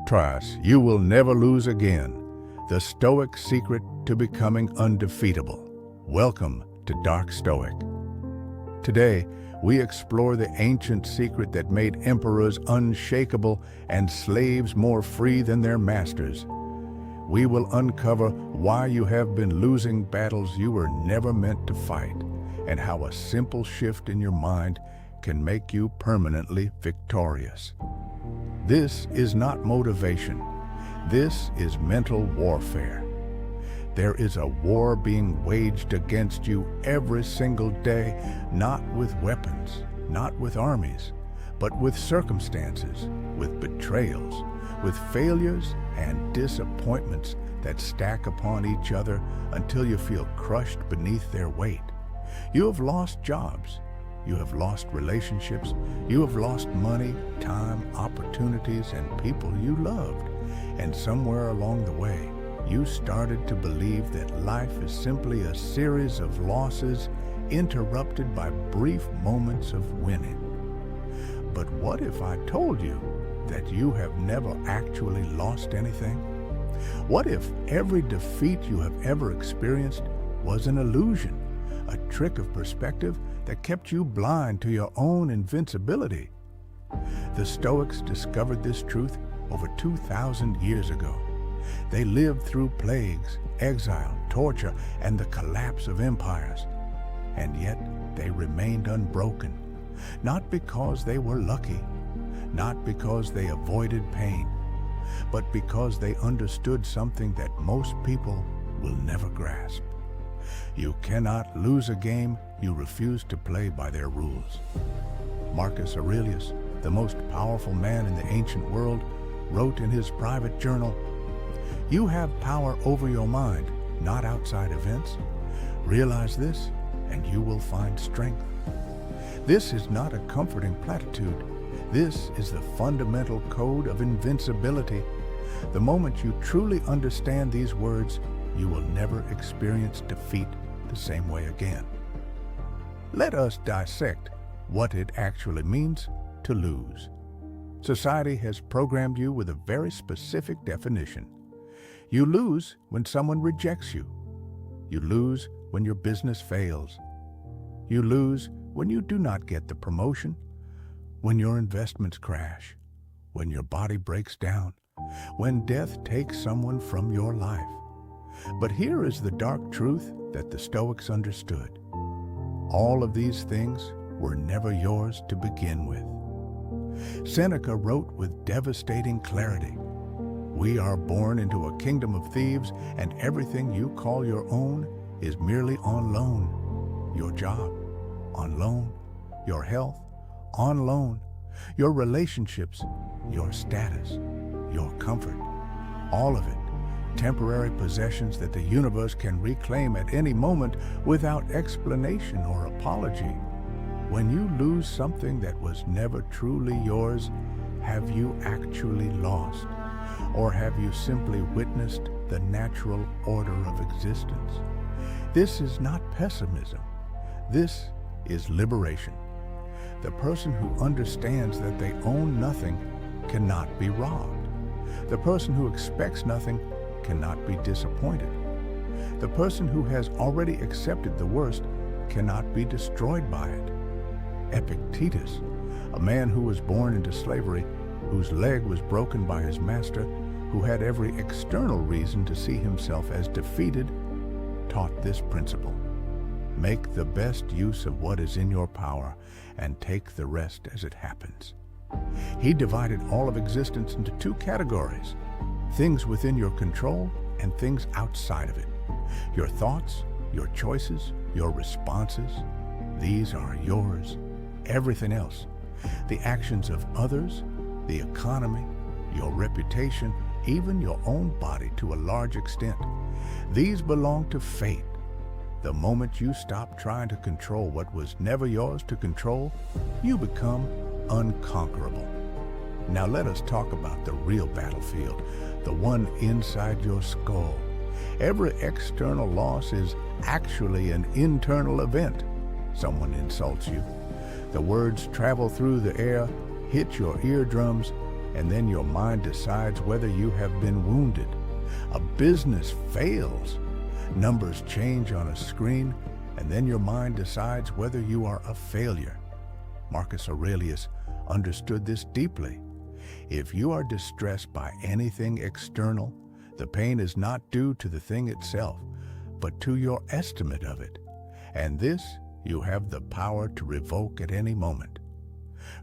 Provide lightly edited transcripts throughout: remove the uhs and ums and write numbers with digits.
Trust, you will never lose again. The Stoic secret to becoming undefeatable. Welcome to Dark Stoic. Today, we explore the ancient secret that made emperors unshakable and slaves more free than their masters. We will uncover why you have been losing battles you were never meant to fight, and how a simple shift in your mind can make you permanently victorious. This is not motivation. This is mental warfare. There is a war being waged against you every single day, not with weapons, not with armies, but with circumstances, with betrayals, with failures and disappointments that stack upon each other until you feel crushed beneath their weight. You have lost jobs. You have lost relationships. You have lost money, time, opportunities, and people you loved. And somewhere along the way, you started to believe that life is simply a series of losses interrupted by brief moments of winning. But what if I told you that you have never actually lost anything? What if every defeat you have ever experienced was an illusion, a trick of perspective that kept you blind to your own invincibility? The Stoics discovered this truth over 2,000 years ago. They lived through plagues, exile, torture, and the collapse of empires. And yet they remained unbroken, not because they were lucky, not because they avoided pain, but because they understood something that most people will never grasp. You cannot lose a game you refuse to play by their rules. Marcus Aurelius, the most powerful man in the ancient world, wrote in his private journal, "You have power over your mind, not outside events. Realize this, and you will find strength." This is not a comforting platitude. This is the fundamental code of invincibility. The moment you truly understand these words, you will never experience defeat the same way again. Let us dissect what it actually means to lose. Society has programmed you with a very specific definition. You lose when someone rejects you. You lose when your business fails. You lose when you do not get the promotion, when your investments crash, when your body breaks down, when death takes someone from your life. But here is the dark truth that the Stoics understood. All of these things were never yours to begin with. Seneca wrote with devastating clarity, "We are born into a kingdom of thieves, and everything you call your own is merely on loan. Your job, on loan. Your health, on loan. Your relationships, your status, your comfort, all of it, temporary possessions that the universe can reclaim at any moment without explanation or apology." When you lose something that was never truly yours, have you actually lost? Or have you simply witnessed the natural order of existence? This is not pessimism. This is liberation. The person who understands that they own nothing cannot be robbed. The person who expects nothing cannot be disappointed. The person who has already accepted the worst cannot be destroyed by it. Epictetus, a man who was born into slavery, whose leg was broken by his master, who had every external reason to see himself as defeated, taught this principle: make the best use of what is in your power and take the rest as it happens. He divided all of existence into two categories: things within your control and things outside of it. Your thoughts, your choices, your responses, these are yours. Everything else, the actions of others, the economy, your reputation, even your own body to a large extent, these belong to fate. The moment you stop trying to control what was never yours to control, you become unconquerable. Now let us talk about the real battlefield, the one inside your skull. Every external loss is actually an internal event. Someone insults you. The words travel through the air, hit your eardrums, and then your mind decides whether you have been wounded. A business fails. Numbers change on a screen, and then your mind decides whether you are a failure. Marcus Aurelius understood this deeply. If you are distressed by anything external, the pain is not due to the thing itself, but to your estimate of it. And this you have the power to revoke at any moment.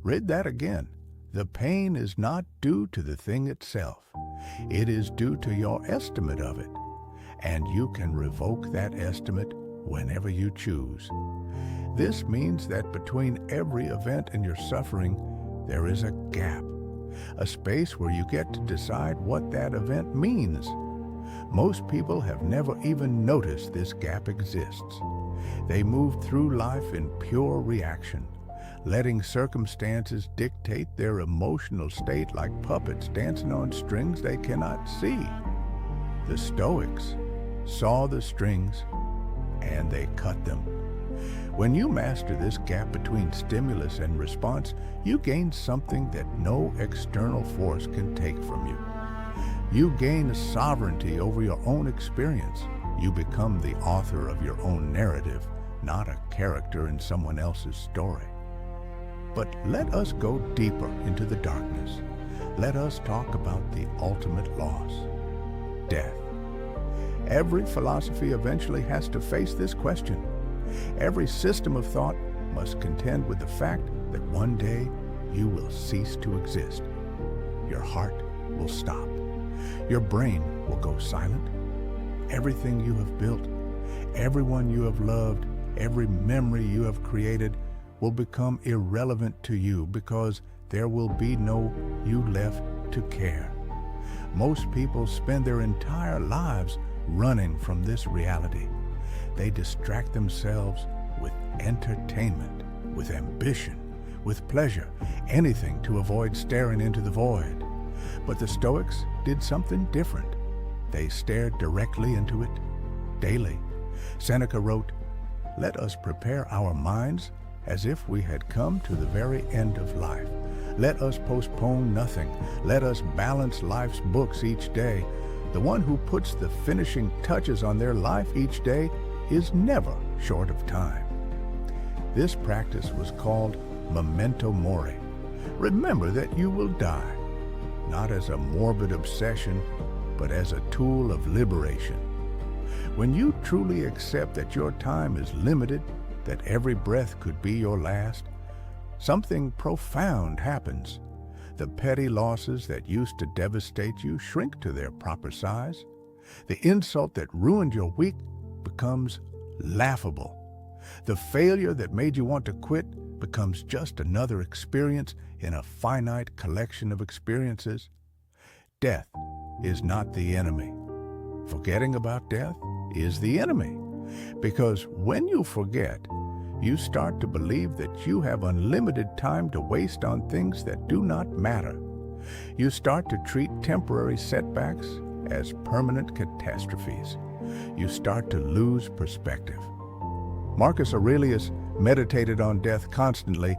Read that again. The pain is not due to the thing itself. It is due to your estimate of it. And you can revoke that estimate whenever you choose. This means that between every event in your suffering, there is a gap, a space where you get to decide what that event means. Most people have never even noticed this gap exists. They move through life in pure reaction, letting circumstances dictate their emotional state like puppets dancing on strings they cannot see. The Stoics saw the strings and they cut them. When you master this gap between stimulus and response, you gain something that no external force can take from you. You gain sovereignty over your own experience. You become the author of your own narrative, not a character in someone else's story. But let us go deeper into the darkness. Let us talk about the ultimate loss, death. Every philosophy eventually has to face this question. Every system of thought must contend with the fact that one day you will cease to exist. Your heart will stop. Your brain will go silent. Everything you have built, everyone you have loved, every memory you have created will become irrelevant to you because there will be no you left to care. Most people spend their entire lives running from this reality. They distract themselves with entertainment, with ambition, with pleasure, anything to avoid staring into the void. But the Stoics did something different. They stared directly into it, daily. Seneca wrote, "Let us prepare our minds as if we had come to the very end of life. Let us postpone nothing. Let us balance life's books each day. The one who puts the finishing touches on their life each day is never short of time." This practice was called memento mori. Remember that you will die, not as a morbid obsession, but as a tool of liberation. When you truly accept that your time is limited, that every breath could be your last, something profound happens. The petty losses that used to devastate you shrink to their proper size. The insult that ruined your week becomes laughable. The failure that made you want to quit becomes just another experience in a finite collection of experiences. Death is not the enemy. Forgetting about death is the enemy. Because when you forget, you start to believe that you have unlimited time to waste on things that do not matter. You start to treat temporary setbacks as permanent catastrophes. You start to lose perspective. Marcus Aurelius meditated on death constantly,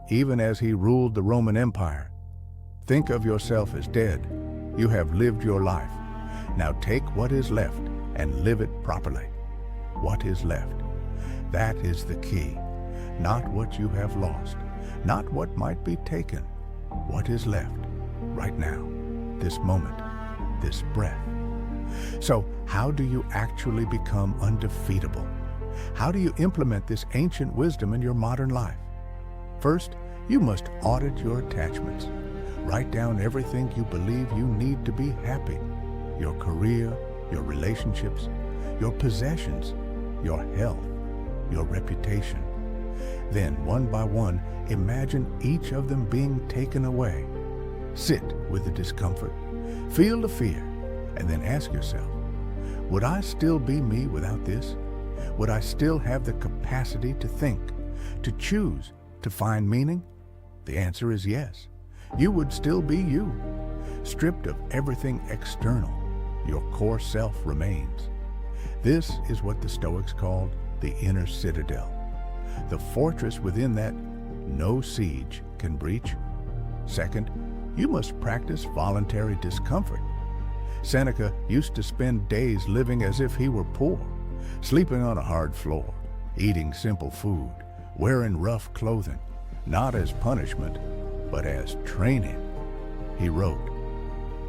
even as he ruled the Roman Empire. Think of yourself as dead. You have lived your life. Now take what is left and live it properly. What is left? That is the key. Not what you have lost, not what might be taken. What is left right now, this moment, this breath. So how do you actually become undefeatable? How do you implement this ancient wisdom in your modern life? First, you must audit your attachments. Write down everything you believe you need to be happy. Your career, your relationships, your possessions, your health, your reputation. Then, one by one, imagine each of them being taken away. Sit with the discomfort, feel the fear, and then ask yourself, would I still be me without this? Would I still have the capacity to think, to choose, to find meaning? The answer is yes. You would still be you. Stripped of everything external, your core self remains. This is what the Stoics called the inner citadel, the fortress within that no siege can breach. Second, you must practice voluntary discomfort. Seneca used to spend days living as if he were poor, sleeping on a hard floor, eating simple food, wearing rough clothing, not as punishment, but as training. He wrote,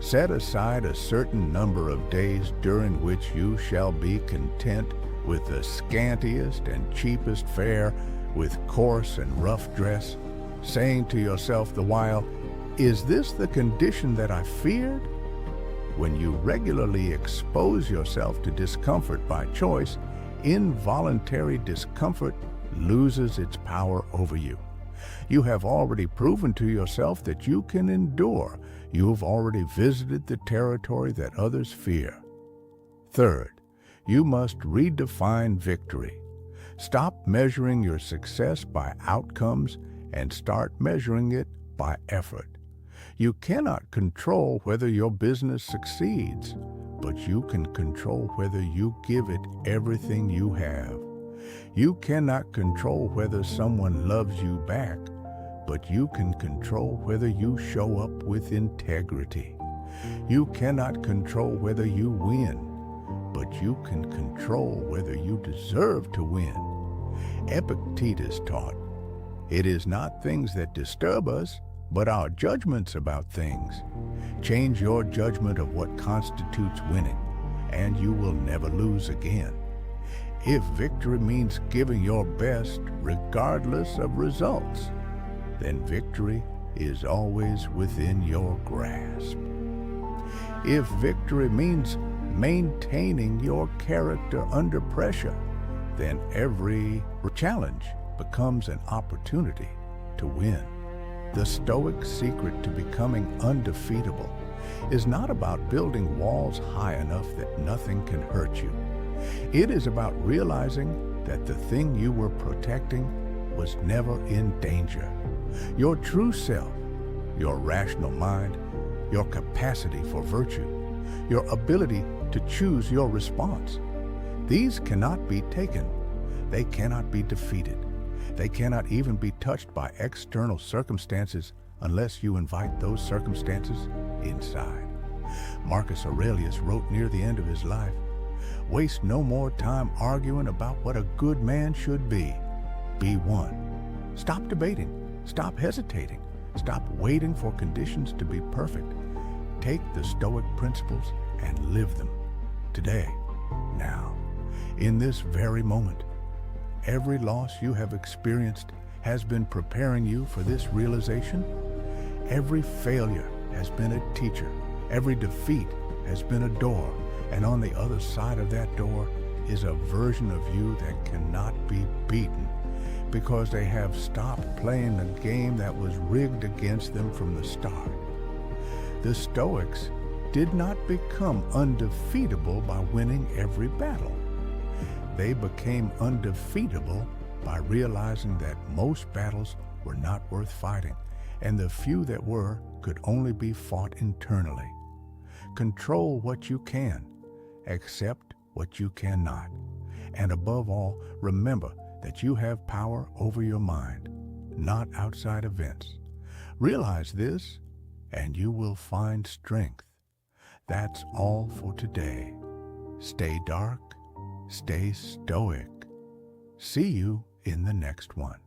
"Set aside a certain number of days during which you shall be content with the scantiest and cheapest fare, with coarse and rough dress, saying to yourself the while, 'Is this the condition that I feared?' When you regularly expose yourself to discomfort by choice, involuntary discomfort loses its power over you. You have already proven to yourself that you can endure. You have already visited the territory that others fear." Third, you must redefine victory. Stop measuring your success by outcomes and start measuring it by effort. You cannot control whether your business succeeds, but you can control whether you give it everything you have. You cannot control whether someone loves you back, but you can control whether you show up with integrity. You cannot control whether you win, but you can control whether you deserve to win. Epictetus taught, "It is not things that disturb us, but our judgments about things." Change your judgment of what constitutes winning, and you will never lose again. If victory means giving your best regardless of results, then victory is always within your grasp. If victory means maintaining your character under pressure, then every challenge becomes an opportunity to win. The Stoic secret to becoming undefeatable is not about building walls high enough that nothing can hurt you. It is about realizing that the thing you were protecting was never in danger. Your true self, your rational mind, your capacity for virtue, your ability to choose your response. These cannot be taken. They cannot be defeated. They cannot even be touched by external circumstances unless you invite those circumstances inside. Marcus Aurelius wrote near the end of his life, "Waste no more time arguing about what a good man should be. Be one." Stop debating. Stop hesitating. Stop waiting for conditions to be perfect. Take the Stoic principles and live them. Today, now, in this very moment. Every loss you have experienced has been preparing you for this realization. Every failure has been a teacher. Every defeat has been a door. And on the other side of that door is a version of you that cannot be beaten because they have stopped playing the game that was rigged against them from the start. The Stoics did not become undefeatable by winning every battle. They became undefeatable by realizing that most battles were not worth fighting, and the few that were could only be fought internally. Control what you can, accept what you cannot, and above all, remember that you have power over your mind, not outside events. Realize this, and you will find strength. That's all for today. Stay dark, stay stoic. See you in the next one.